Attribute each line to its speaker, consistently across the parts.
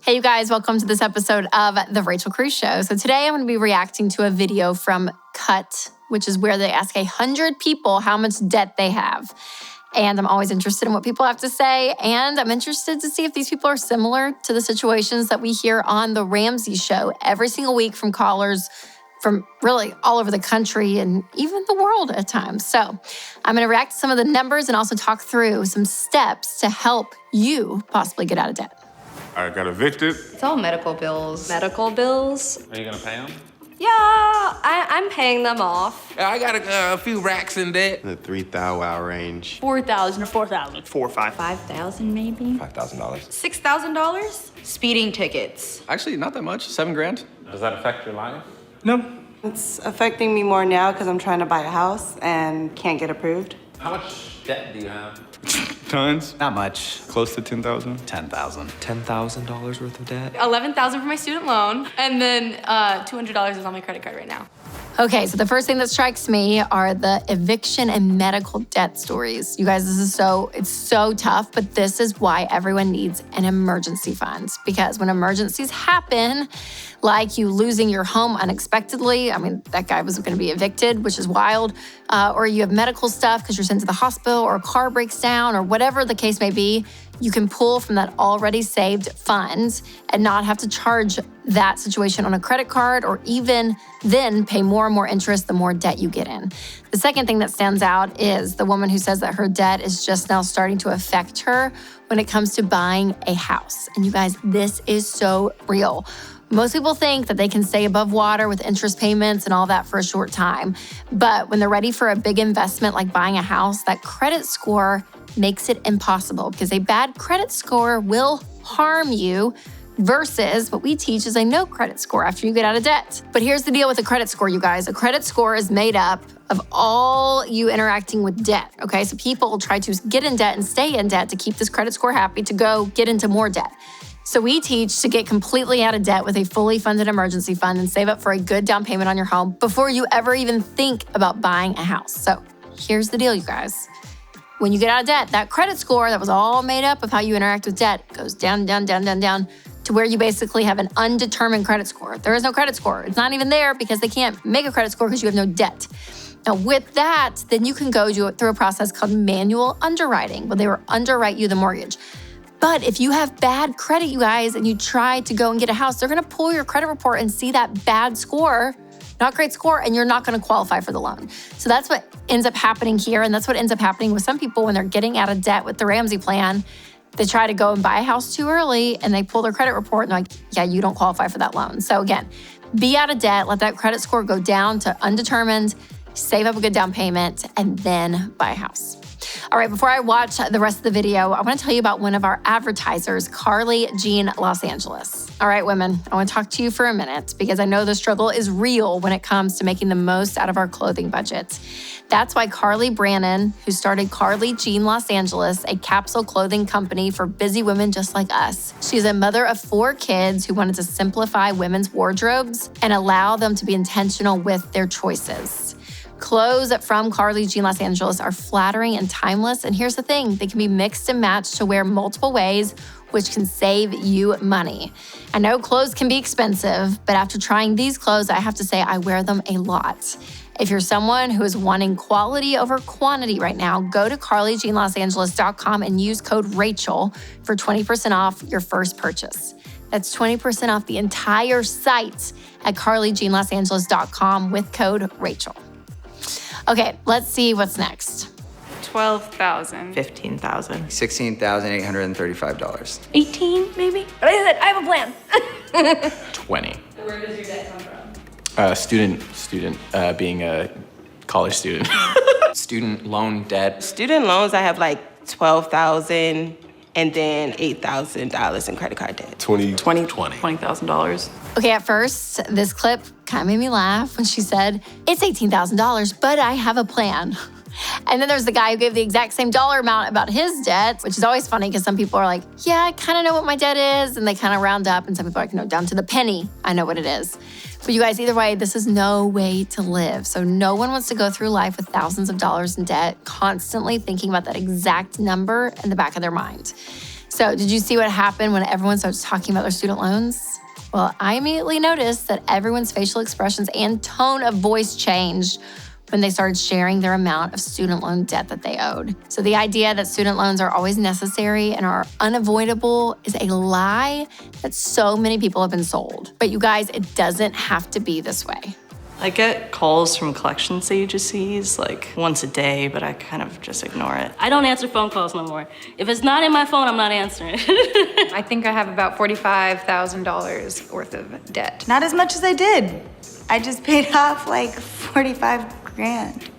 Speaker 1: Hey, you guys, welcome to this episode of The Rachel Cruze Show. So today I'm going to be reacting to a video from Cut, which is where they ask 100 people how much debt they have. And I'm always interested in what people have to say. And I'm interested to see if these people are similar to the situations that we hear on the Ramsey show every single week from callers from really all over the country and even the world at times. So I'm going to react to some of the numbers and also talk through some steps to help you possibly get out of debt.
Speaker 2: I got evicted.
Speaker 3: It's all medical bills.
Speaker 4: Medical bills?
Speaker 2: Are you gonna pay them?
Speaker 4: Yeah, I'm paying them off.
Speaker 5: I got a few racks in debt.
Speaker 6: The 3,000 range.
Speaker 4: 4,000 or 4,000.
Speaker 7: 4 or 5.
Speaker 4: 5,000 maybe.
Speaker 7: $5,000.
Speaker 3: $6,000? Speeding tickets.
Speaker 7: Actually, not that much. 7 grand.
Speaker 2: Does that affect your life?
Speaker 7: No.
Speaker 8: It's affecting me more now because I'm trying to buy a house and can't get approved.
Speaker 2: How much debt do you have?
Speaker 7: Tons.
Speaker 9: Not much.
Speaker 7: Close to 10,000.
Speaker 9: 10,000.
Speaker 6: $10,000 worth of debt?
Speaker 3: $11,000 for my student loan, and then $200 is on my credit card right now.
Speaker 1: Okay, so the first thing that strikes me are the eviction and medical debt stories. You guys, it's so tough, but this is why everyone needs an emergency fund. Because when emergencies happen, like you losing your home unexpectedly, I mean, that guy was gonna be evicted, which is wild, or you have medical stuff because you're sent to the hospital or a car breaks down or whatever the case may be, you can pull from that already saved fund and not have to charge that situation on a credit card or even then pay more and more interest the more debt you get in. The second thing that stands out is the woman who says that her debt is just now starting to affect her when it comes to buying a house. And you guys, this is so real. Most people think that they can stay above water with interest payments and all that for a short time. But when they're ready for a big investment like buying a house, that credit score makes it impossible because a bad credit score will harm you versus what we teach is a no credit score after you get out of debt. But here's the deal with a credit score, you guys. A credit score is made up of all you interacting with debt, okay? So people try to get in debt and stay in debt to keep this credit score happy to go get into more debt. So we teach to get completely out of debt with a fully funded emergency fund and save up for a good down payment on your home before you ever even think about buying a house. So here's the deal, you guys. When you get out of debt, that credit score that was all made up of how you interact with debt goes down, down, down, down, down to where you basically have an undetermined credit score. There is no credit score. It's not even there because they can't make a credit score because you have no debt. Now with that, then you can go through a process called manual underwriting, where they will underwrite you the mortgage. But if you have bad credit, you guys, and you try to go and get a house, they're gonna pull your credit report and see that bad score, not great score, and you're not gonna qualify for the loan. So that's what ends up happening here, and that's what ends up happening with some people when they're getting out of debt with the Ramsey plan. They try to go and buy a house too early, and they pull their credit report, and they're like, yeah, you don't qualify for that loan. So again, be out of debt, let that credit score go down to undetermined, save up a good down payment, and then buy a house. All right, before I watch the rest of the video, I want to tell you about one of our advertisers, Carly Jean Los Angeles. All right, women, I want to talk to you for a minute because I know the struggle is real when it comes to making the most out of our clothing budget. That's why Carly Brannon, who started Carly Jean Los Angeles, a capsule clothing company for busy women just like us. She's a mother of 4 kids who wanted to simplify women's wardrobes and allow them to be intentional with their choices. Clothes from Carly Jean Los Angeles are flattering and timeless, and here's the thing, they can be mixed and matched to wear multiple ways, which can save you money. I know clothes can be expensive, but after trying these clothes, I have to say I wear them a lot. If you're someone who is wanting quality over quantity right now, go to carlyjeanlosangeles.com and use code Rachel for 20% off your first purchase. That's 20% off the entire site at carlyjeanlosangeles.com with code Rachel. Okay, let's see what's next.
Speaker 4: 12,000.
Speaker 9: 15,000. $16,835.
Speaker 4: 18 maybe? But I said, I have a plan.
Speaker 7: 20.
Speaker 3: Where does your debt come from?
Speaker 7: Student, being a college student. Student loan debt.
Speaker 8: Student loans, I have like 12,000 and then $8,000 in credit card debt.
Speaker 4: $20,000.
Speaker 1: Okay, at first, this clip kind of made me laugh when she said, it's $18,000, but I have a plan. And then there's the guy who gave the exact same dollar amount about his debt, which is always funny because some people are like, yeah, I kind of know what my debt is. And they kind of round up. And some people are like, no, down to the penny, I know what it is. But you guys, either way, this is no way to live. So no one wants to go through life with thousands of dollars in debt, constantly thinking about that exact number in the back of their mind. So did you see what happened when everyone starts talking about their student loans? Well, I immediately noticed that everyone's facial expressions and tone of voice changed when they started sharing their amount of student loan debt that they owed. So the idea that student loans are always necessary and are unavoidable is a lie that so many people have been sold. But you guys, it doesn't have to be this way.
Speaker 9: I get calls from collections agencies like once a day, but I kind of just ignore it.
Speaker 10: I don't answer phone calls no more. If it's not in my phone, I'm not answering.
Speaker 11: I think I have about $45,000 worth of debt. Not as much as I did. I just paid off like 45 grand.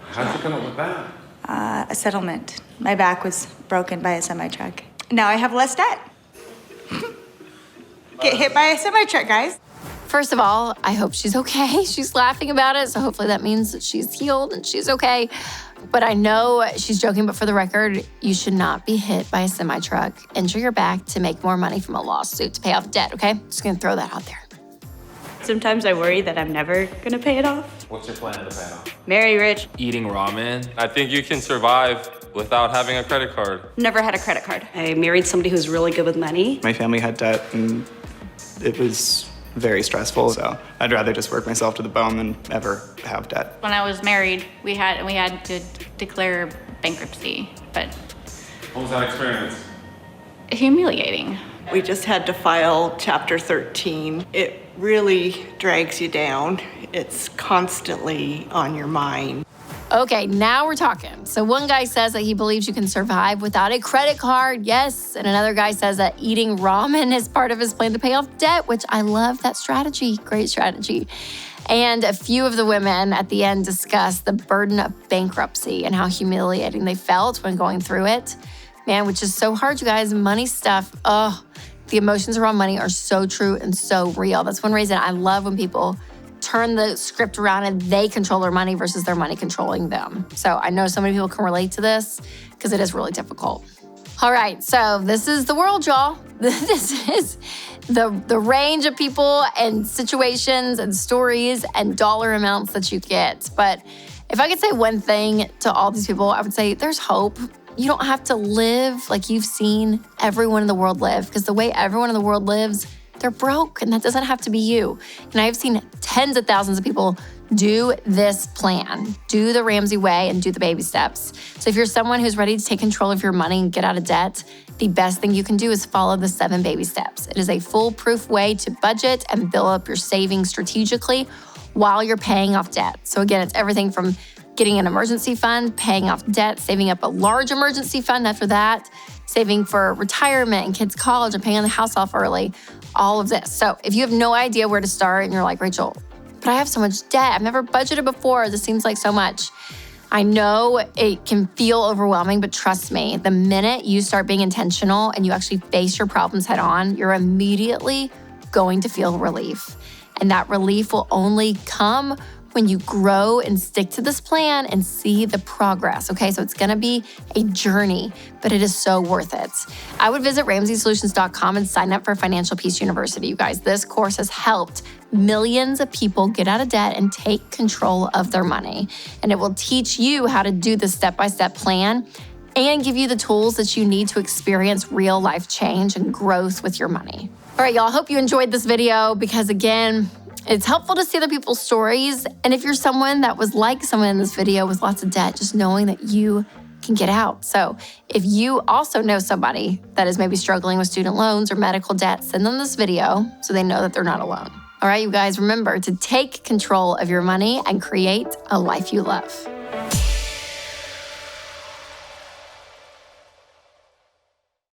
Speaker 2: How'd you come up with that?
Speaker 11: A settlement. My back was broken by a semi-truck. Now I have less debt. Get hit by a semi-truck, guys.
Speaker 1: First of all, I hope she's okay. She's laughing about it, so hopefully that means that she's healed and she's okay. But I know she's joking, but for the record, you should not be hit by a semi-truck, injure your back to make more money from a lawsuit to pay off debt, okay? Just gonna throw that out there.
Speaker 10: Sometimes I worry that I'm never gonna pay it off.
Speaker 2: What's your plan to pay it off?
Speaker 10: Marry rich.
Speaker 6: Eating ramen.
Speaker 12: I think you can survive without having a credit card.
Speaker 3: Never had a credit card.
Speaker 10: I married somebody who's really good with money.
Speaker 6: My family had debt and it was very stressful, so I'd rather just work myself to the bone than ever have debt.
Speaker 3: When I was married, we had to declare bankruptcy, but
Speaker 2: What was that experience?
Speaker 3: humiliating.
Speaker 8: We just had to file Chapter 13. It really drags you down. It's constantly on your mind.
Speaker 1: Okay, now we're talking. So one guy says that he believes you can survive without a credit card, yes. And another guy says that eating ramen is part of his plan to pay off debt, which I love that strategy, great strategy. And a few of the women at the end discuss the burden of bankruptcy and how humiliating they felt when going through it. Man, which is so hard, you guys, money stuff, the emotions around money are so true and so real. That's one reason I love when people turn the script around and they control their money versus their money controlling them. So I know so many people can relate to this because it is really difficult. All right, so this is the world, y'all. This is the range of people and situations and stories and dollar amounts that you get. But if I could say one thing to all these people, I would say there's hope. You don't have to live like you've seen everyone in the world live, because the way everyone in the world lives, they're broke, and that doesn't have to be you. And I've seen tens of thousands of people do this plan, do the Ramsey way and do the baby steps. So if you're someone who's ready to take control of your money and get out of debt, the best thing you can do is follow the 7 baby steps. It is a foolproof way to budget and build up your savings strategically while you're paying off debt. So again, it's everything from getting an emergency fund, paying off debt, saving up a large emergency fund after that, saving for retirement and kids' college and paying the house off early, all of this. So if you have no idea where to start and you're like, Rachel, but I have so much debt, I've never budgeted before, this seems like so much. I know it can feel overwhelming, but trust me, the minute you start being intentional and you actually face your problems head on, you're immediately going to feel relief. And that relief will only come when you grow and stick to this plan and see the progress, okay? So it's gonna be a journey, but it is so worth it. I would visit RamseySolutions.com and sign up for Financial Peace University. You guys, this course has helped millions of people get out of debt and take control of their money. And it will teach you how to do the step-by-step plan and give you the tools that you need to experience real life change and growth with your money. All right, y'all, hope you enjoyed this video because again, it's helpful to see other people's stories. And if you're someone that was like someone in this video with lots of debt, just knowing that you can get out. So if you also know somebody that is maybe struggling with student loans or medical debt, send them this video so they know that they're not alone. All right, you guys, remember to take control of your money and create a life you love.